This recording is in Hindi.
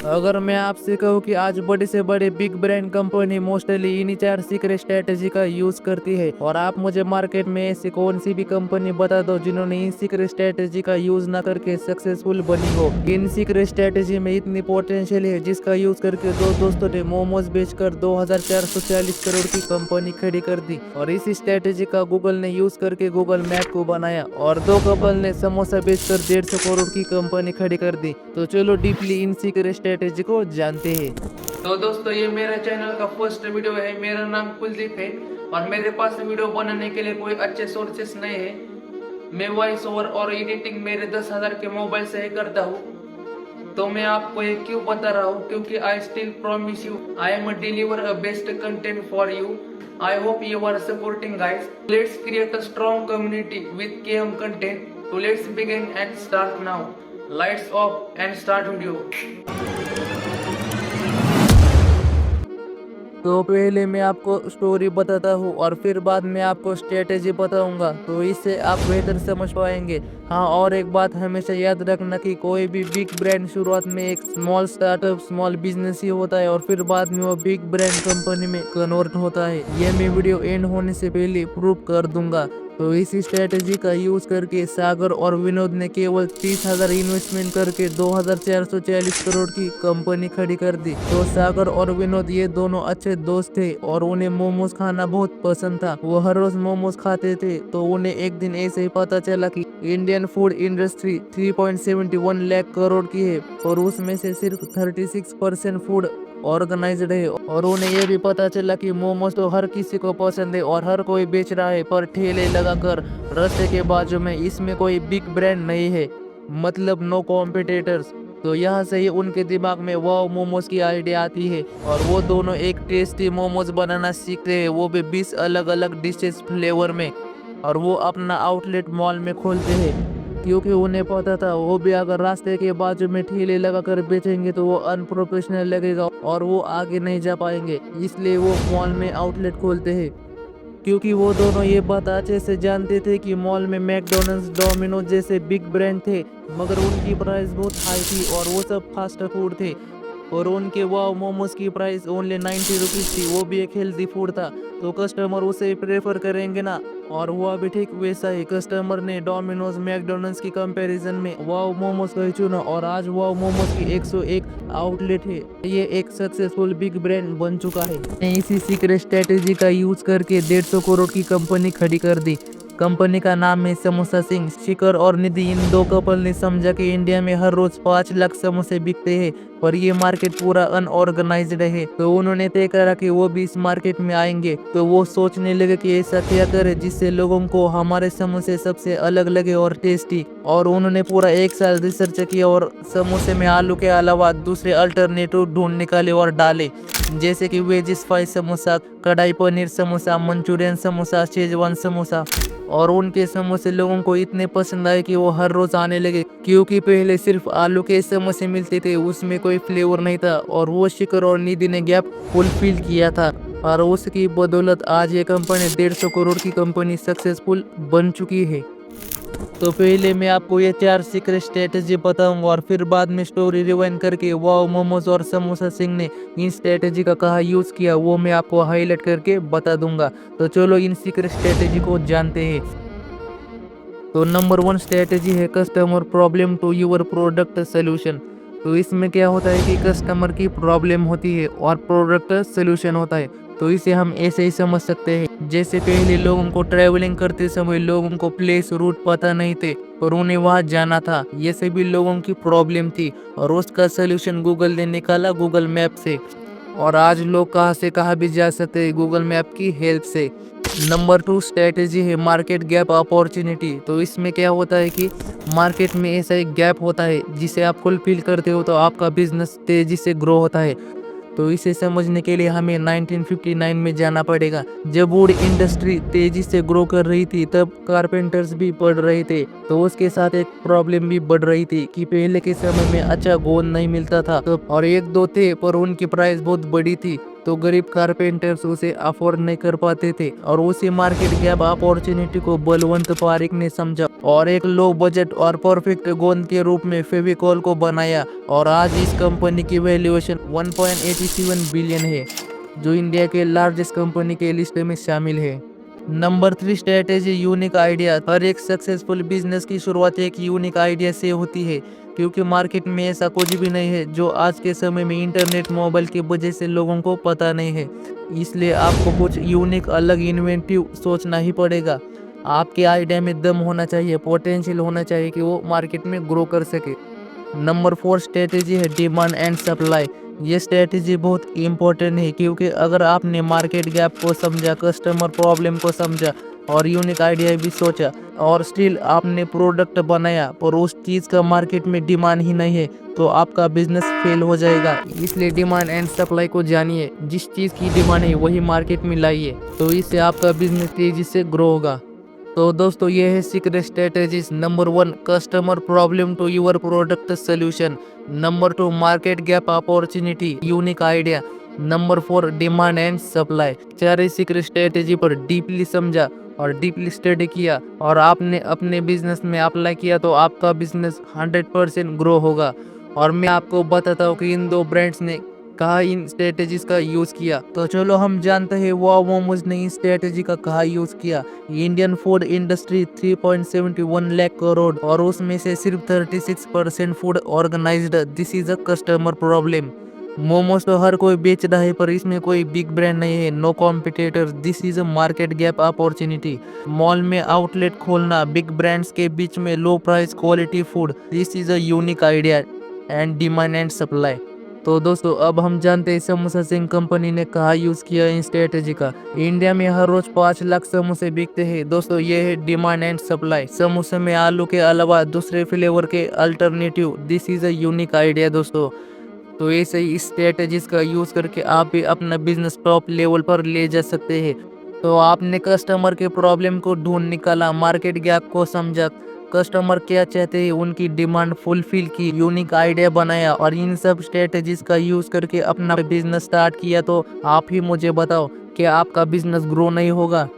अगर मैं आपसे कहूँ कि आज बड़े से बड़े बिग ब्रांड कंपनी मोस्टली इन्हीं 4 सीक्रेट स्ट्रेटेजी का यूज करती है, और आप मुझे मार्केट में ऐसी कौन सी भी कंपनी बता दो जिन्होंने इन सीक्रेट स्ट्रेटेजी का यूज ना करके सक्सेसफुल बनी हो। इन सीक्रेट स्ट्रेटेजी में इतनी पोटेंशियल है जिसका यूज करके दो दोस्तों ने मोमोज बेचकर 2440 करोड़ की कंपनी खड़ी कर दी, और इस स्ट्रेटेजी का गूगल ने यूज करके गूगल मैप को बनाया, और दो कपल ने समोसा बेचकर 150 करोड़ की कंपनी खड़ी कर दी। तो चलो डीपली इन सीक्रेट स्ट्रेटेजी को जानते हैं। तो दोस्तों, ये मेरे चैनल का फर्स्ट वीडियो है। मेरा नाम कुलदीप है और मेरे पास वीडियो बनाने के लिए कोई अच्छे सोर्सेस नहीं है। मैं वॉइस ओवर और एडिटिंग मेरे 10,000 के मोबाइल से ही करता हूँ। तो मैं आपको ये क्यों बता रहा हूँ, क्योंकि I still promise you I am deliver a best content for you. I hope you are supporting, guys. Let's create a strong community with KM content. So let's begin and start now. Lights off and start video. तो पहले मैं आपको स्टोरी बताता हूँ और फिर बाद में आपको स्ट्रेटेजी बताऊंगा, तो इससे आप बेहतर समझ पाएंगे। हाँ, और एक बात हमेशा याद रखना कि कोई भी बिग ब्रांड शुरुआत में एक स्मॉल स्टार्टअप, स्मॉल बिजनेस ही होता है, और फिर बाद में वो बिग ब्रांड कंपनी में कन्वर्ट होता है। ये मैं वीडियो एंड होने से पहले प्रूव कर दूंगा। तो इस स्ट्रेटेजी का यूज करके सागर और विनोद ने केवल 30,000 इन्वेस्टमेंट करके 2440 करोड़ की कंपनी खड़ी कर दी। तो सागर और विनोद ये दोनों अच्छे दोस्त थे और उन्हें मोमोज खाना बहुत पसंद था। वो हर रोज मोमोज खाते थे। तो उन्हें एक दिन ऐसे ही पता चला कि Indian food industry 3.71 lakh crore की है और उसमें से सिर्फ 36% फूड ऑर्गेनाइज्ड है। और उन्हें ये भी पता चला कि मोमोज तो हर किसी को पसंद है और हर कोई बेच रहा है, पर ठेले लगाकर रास्ते के बाजू में, इसमें कोई बिग ब्रांड नहीं है, मतलब नो कॉम्पिटिटर्स। तो यहाँ से ही उनके दिमाग में वाव मोमोज की आइडिया आती है और वो दोनों एक टेस्टी मोमोज बनाना सीखते हैं, वो भी 20 अलग अलग डिशेस फ्लेवर में, और वो अपना आउटलेट मॉल में खोलते हैं। क्योंकि उन्हें पता था वो भी अगर रास्ते के बाजू में ठेले लगाकर बेचेंगे तो वो अनप्रोफेशनल लगेगा और वो आगे नहीं जा पाएंगे, इसलिए वो मॉल में आउटलेट खोलते हैं। क्योंकि वो दोनों ये बात अच्छे से जानते थे कि मॉल में मैकडोनल्ड्स, डोमिनोज जैसे बिग ब्रांड थे, मगर उनकी प्राइस बहुत हाई थी और वो सब फास्ट फूड थे, और उनके वाव मोमोज की प्राइस ओनली 90 रुपीज़ थी, वो भी एक हेल्दी फूड था। तो कस्टमर उसे प्रेफर करेंगे ना, और हुआ भी ठीक वैसा ही। कस्टमर ने डोमिनोज, मैकडोनल्ड्स की कंपैरिजन में वाव मोमोज को ही चुना और आज वाव मोमोज की 101 आउटलेट है। ये एक सक्सेसफुल बिग ब्रांड बन चुका है। इसी सीक्रेट स्ट्रेटेजी का यूज करके 150 करोड़ की कंपनी खड़ी कर दी। कंपनी का नाम है समोसा सिंह। शिखर और निधि, इन दो कपल ने समझा कि इंडिया में हर रोज 5 लाख समोसे बिकते हैं और ये मार्केट पूरा अनऑर्गेनाइज्ड है। तो उन्होंने तय करा कि वो भी इस मार्केट में आएंगे। तो वो सोचने लगे कि ऐसा क्या करे जिससे लोगों को हमारे समोसे सबसे अलग लगे और टेस्टी। और उन्होंने पूरा 1 साल रिसर्च किया और समोसे में आलू के अलावा दूसरे अल्टरनेटिव ढूंढ निकाले और डाले, जैसे कि वेज स्पाइस समोसा, कढ़ाई पनीर समोसा, मंचूरियन समोसा, शेजवान समोसा। और उनके समोसे लोगों को इतने पसंद आए कि वो हर रोज आने लगे, क्योंकि पहले सिर्फ आलू के समोसे मिलते थे, उसमें कोई फ्लेवर नहीं था, और वो शिखर और निधि ने गैप फुलफिल किया था, और उसकी बदौलत आज ये कंपनी 150 करोड़ की कंपनी सक्सेसफुल बन चुकी है। तो पहले मैं आपको ये 4 सीक्रेट स्ट्रेटेजी बताऊंगा और फिर बाद में स्टोरी रिवाइंड करके वाव मोमोज और समोसा सिंह ने इन स्ट्रेटेजी का कहाँ यूज किया वो मैं आपको हाईलाइट करके बता दूंगा। तो चलो इन सीक्रेट स्ट्रेटेजी को जानते हैं। तो नंबर 1 स्ट्रेटेजी है customer problem to your product solution. तो इसमें क्या होता है कि कस्टमर की प्रॉब्लम होती है और प्रोडक्ट सोल्यूशन होता है। तो इसे हम ऐसे ही समझ सकते हैं, जैसे पहले लोगों को ट्रैवलिंग करते समय लोगों को प्लेस रूट पता नहीं थे और उन्हें वहां जाना था, ये सभी लोगों की प्रॉब्लम थी और उसका सोल्यूशन गूगल ने निकाला गूगल मैप से। और आज लोग कहाँ से कहाँ भी जा सकते हैं गूगल मैप की हेल्प से। नंबर 2 स्ट्रेटेजी है मार्केट गैप अपॉर्चुनिटी। तो इसमें क्या होता है कि मार्केट में ऐसा एक गैप होता है जिसे आप फुलफिल करते हो तो आपका बिजनेस तेजी से ग्रो होता है। तो इसे समझने के लिए हमें 1959 में जाना पड़ेगा। जब वुड इंडस्ट्री तेजी से ग्रो कर रही थी तब कारपेंटर्स भी बढ़ रहे थे, तो उसके साथ एक प्रॉब्लम भी बढ़ रही थी कि पहले के समय में अच्छा गोंद नहीं मिलता था, तो और एक दो थे पर उनकी प्राइस बहुत बड़ी थी। तो गरीब कारपेंटर्स उसे अफोर्ड नहीं कर पाते थे और उसी मार्केट गैप अपॉर्चुनिटी को बलवंत पारिक ने समझा और एक लो बजट और परफेक्ट गोंद के रूप में फेविकॉल को बनाया और आज इस कंपनी की वैल्यूएशन 1.87 बिलियन है, जो इंडिया के लार्जेस्ट कंपनी के लिस्ट में शामिल है। Number 3 strategy unique idea. हर एक सक्सेसफुल बिजनेस की शुरुआत एक यूनिक आइडिया से होती है, क्योंकि मार्केट में ऐसा कुछ भी नहीं है जो आज के समय में इंटरनेट मोबाइल की वजह से लोगों को पता नहीं है। इसलिए आपको कुछ यूनिक अलग इन्वेंटिव सोचना ही पड़ेगा। आपके आइडिया में दम होना चाहिए, पोटेंशियल होना चाहिए कि वो मार्केट में ग्रो कर सके। नंबर 4 स्ट्रेटेजी है डिमांड एंड सप्लाई। ये स्ट्रेटेजी बहुत इंपॉर्टेंट है, क्योंकि अगर आपने मार्केट गैप को समझा, कस्टमर प्रॉब्लम को समझा और यूनिक आइडिया भी सोचा और स्टिल आपने प्रोडक्ट बनाया पर उस चीज़ का मार्केट में डिमांड ही नहीं है, तो आपका बिजनेस फेल हो जाएगा। इसलिए डिमांड एंड सप्लाई को जानिए, जिस चीज़ की डिमांड है वही मार्केट में लाइए, तो इससे आपका बिजनेस तेजी से ग्रो होगा। तो दोस्तों ये है secret strategies. Number 1 customer problem to your product solution. Number 2 market gap opportunity unique idea. Number 4 demand and supply. चार सीक्रेट स्ट्रेटेजी पर डीपली समझा और डीपली स्टडी किया और आपने अपने बिजनेस में अप्लाई किया तो आपका बिजनेस 100% ग्रो होगा। और मैं आपको बताता हूँ कि इन दो ब्रांड्स ने कहा इन स्ट्रेटेजीज का यूज किया। तो चलो हम जानते हैं वो मोमोज ने इस स्ट्रेटेजी का कहा यूज किया। Indian food industry 3.71 lakh crore और उसमें से सिर्फ 36% food organised. This is a customer problem. Momos तो हर कोई बेच रहा है पर इसमें कोई बिग ब्रांड नहीं है, no competitor. This is a market gap opportunity. Mall में आउटलेट खोलना, बिग ब्रांड्स के बीच में low price quality food. This is a unique idea and demand and supply. तो दोस्तों अब हम जानते हैं समोसा सिंह कंपनी ने कहा यूज किया इन स्ट्रेटेजी का। इंडिया में हर रोज 5 लाख समोसे बिकते हैं। दोस्तों ये है डिमांड एंड सप्लाई। समोसे में आलू के अलावा दूसरे फ्लेवर के alternative. This is a unique idea दोस्तों। तो ऐसे ही इस स्ट्रेटेजीज का यूज करके आप भी अपना बिजनेस टॉप लेवल पर ले जा सकते हैं। तो आपने कस्टमर के प्रॉब्लम को ढूंढ निकाला, मार्केट गैप को समझा, कस्टमर क्या चाहते हैं उनकी डिमांड फुलफिल की, यूनिक आइडिया बनाया और इन सब स्ट्रेटेजीज का यूज करके अपना बिजनेस स्टार्ट किया, तो आप ही मुझे बताओ कि आपका बिजनेस ग्रो नहीं होगा।